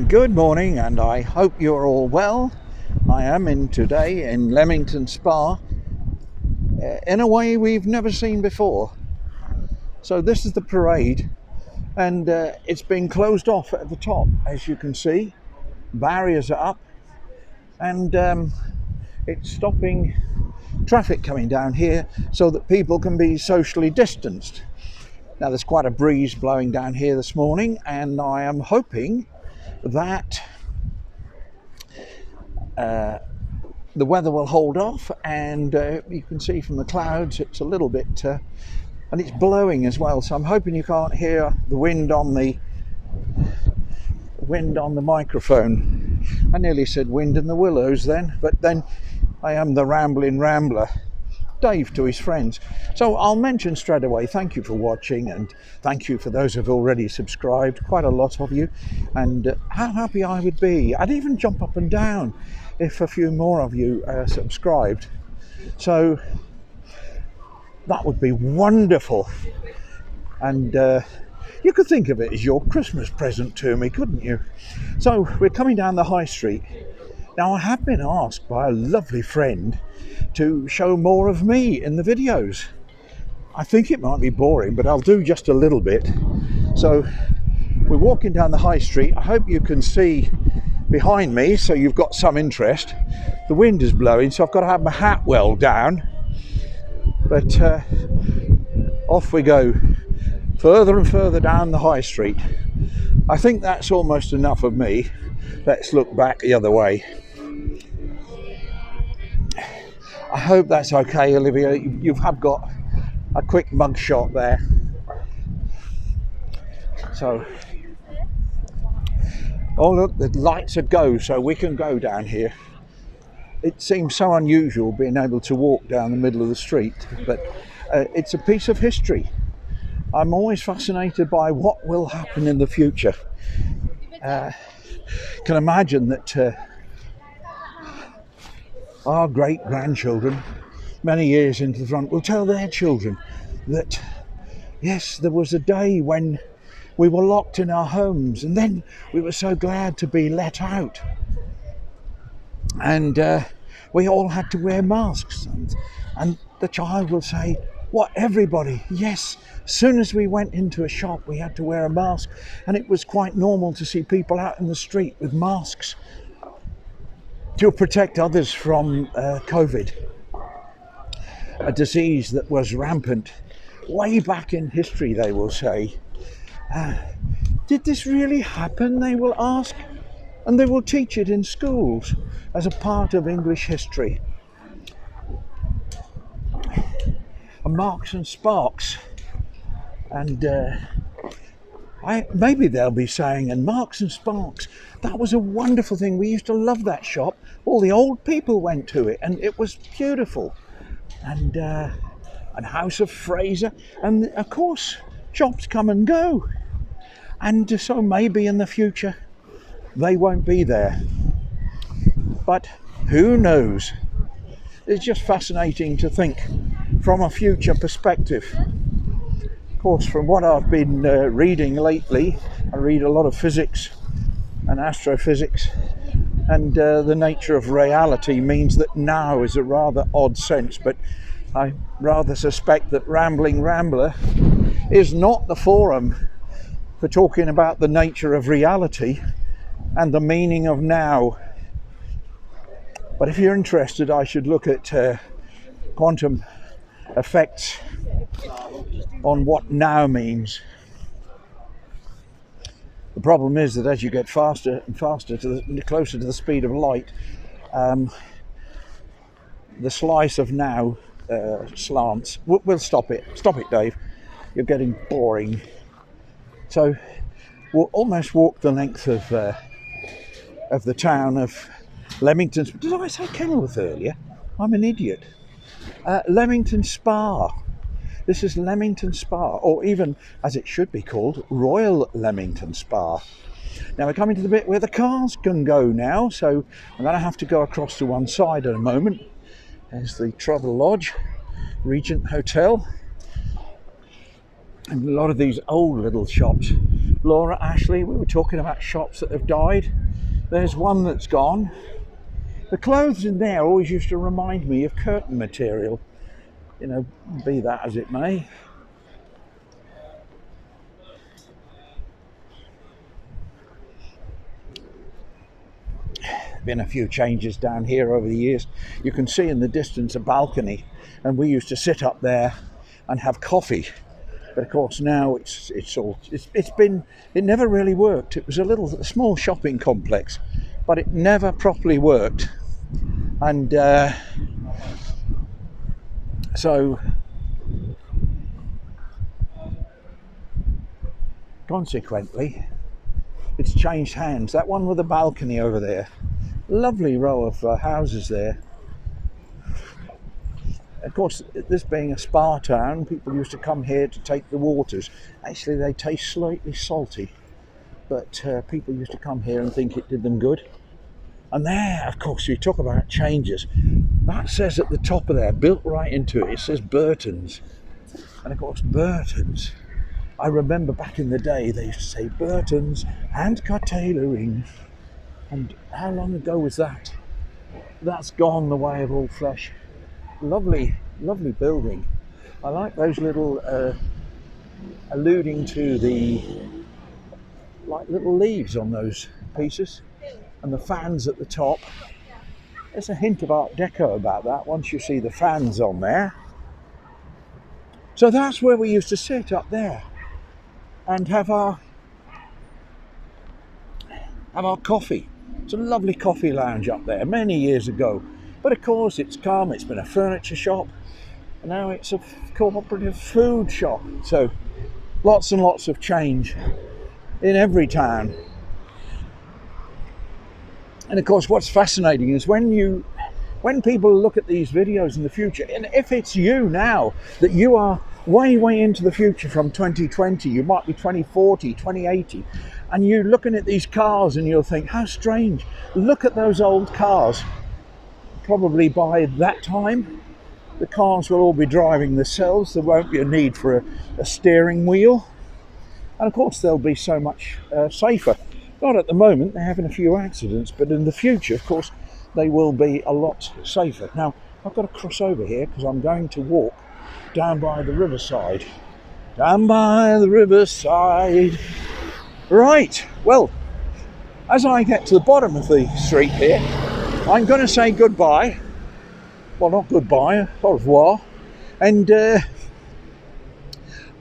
Good morning, and I hope you're all well. I am in today in Leamington Spa in a way we've never seen before. So this is the parade, and it's been closed off at the top, as you can see. Barriers are up, and it's stopping traffic coming down here so that people can be socially distanced. Now there's quite a breeze blowing down here this morning, and I am hoping that the weather will hold off, and you can see from the clouds it's a little bit and it's blowing as well, so I'm hoping you can't hear the wind on the microphone. I nearly said wind in the willows then, but then I am the rambling Rambler, Dave to his friends. So I'll mention straight away, thank you for watching, and thank you for those who've already subscribed, quite a lot of you, and how happy I would be. I'd even jump up and down if a few more of you subscribed. So that would be wonderful, and you could think of it as your Christmas present to me, couldn't you? So we're coming down the high street. Now I have been asked by a lovely friend to show more of me in the videos. I think it might be boring, but I'll do just a little bit. So we're walking down the high street. I hope you can see behind me, so you've got some interest. The wind is blowing, so I've got to have my hat well down. But off we go, further and further down the high street. I think that's almost enough of me. Let's look back the other way. I hope that's okay, Olivia. You have got a quick mug shot there. So, oh look, the lights are go, so we can go down here. It seems so unusual being able to walk down the middle of the street, but it's a piece of history. I'm always fascinated by what will happen in the future. Can imagine that our great-grandchildren, many years into the front, will tell their children that, yes, there was a day when we were locked in our homes, and then we were so glad to be let out. And we all had to wear masks. And the child will say, what, everybody? Yes, as soon as we went into a shop, we had to wear a mask. And it was quite normal to see people out in the street with masks to protect others from COVID, a disease that was rampant way back in history, they will say. Did this really happen, they will ask, and they will teach it in schools as a part of English history. And Marks and Sparks, and maybe they'll be saying, and Marks and Sparks, that was a wonderful thing. We used to love that shop. All the old people went to it, and it was beautiful. And House of Fraser, and of course, shops come and go. And so maybe in the future, they won't be there. But who knows? It's just fascinating to think from a future perspective. Of course, from what I've been reading lately, I read a lot of physics and astrophysics, and the nature of reality means that now is a rather odd sense, but I rather suspect that Rambling Rambler is not the forum for talking about the nature of reality and the meaning of now. But if you're interested, I should look at quantum effects on what now means. The problem is that as you get faster and faster, closer to the speed of light, the slice of now slants. We'll stop it. Stop it, Dave. You're getting boring. So we'll almost walk the length of the town of Leamington. Did I say Kenilworth earlier? I'm an idiot. Leamington Spa. This is Leamington Spa, or even, as it should be called, Royal Leamington Spa. Now we're coming to the bit where the cars can go now, so I'm going to have to go across to one side in a moment. There's the Travel Lodge, Regent Hotel, and a lot of these old little shops Laura, Ashley, we were talking about shops that have died. There's one that's gone. The clothes in there always used to remind me of curtain material, you know, be that as it may. Been a few changes down here over the years. You can see in the distance a balcony, and we used to sit up there and have coffee. But of course now it never really worked. It was a small shopping complex, but it never properly worked. And so consequently it's changed hands. That one with the balcony over there, lovely row of houses there. Of course, this being a spa town, people used to come here to take the waters. Actually, they taste slightly salty, but people used to come here and think it did them good. And there, of course, you talk about changes. That says at the top of there, built right into it, it says Burton's. And of course, Burton's, I remember back in the day, they used to say Burton's hand-cut tailoring. And how long ago was that? That's gone the way of all flesh. Lovely, lovely building. I like those little alluding to the like little leaves on those pieces, and the fans at the top. There's a hint of Art Deco about that once you see the fans on there. So that's where we used to sit up there and have our coffee. It's a lovely coffee lounge up there many years ago. But of course it's come, it's been a furniture shop, and now it's a cooperative food shop. So lots and lots of change in every town. And of course what's fascinating is when people look at these videos in the future, and if it's you now, that you are way into the future from 2020, you might be 2040, 2080, and you're looking at these cars and you'll think, how strange, look at those old cars. Probably by that time, the cars will all be driving themselves. There won't be a need for a steering wheel. And of course, they'll be so much safer. Not at the moment, they're having a few accidents, but in the future, of course, they will be a lot safer. Now, I've got to cross over here because I'm going to walk down by the riverside. Down by the riverside. Right, well, as I get to the bottom of the street here, I'm going to say goodbye. Well, not goodbye, au revoir. And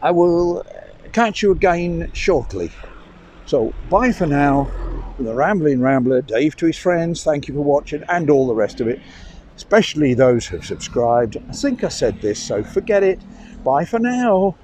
I will catch you again shortly. So, bye for now. From the Rambling Rambler, Dave to his friends, thank you for watching, and all the rest of it. Especially those who've subscribed. I think I said this, so forget it. Bye for now.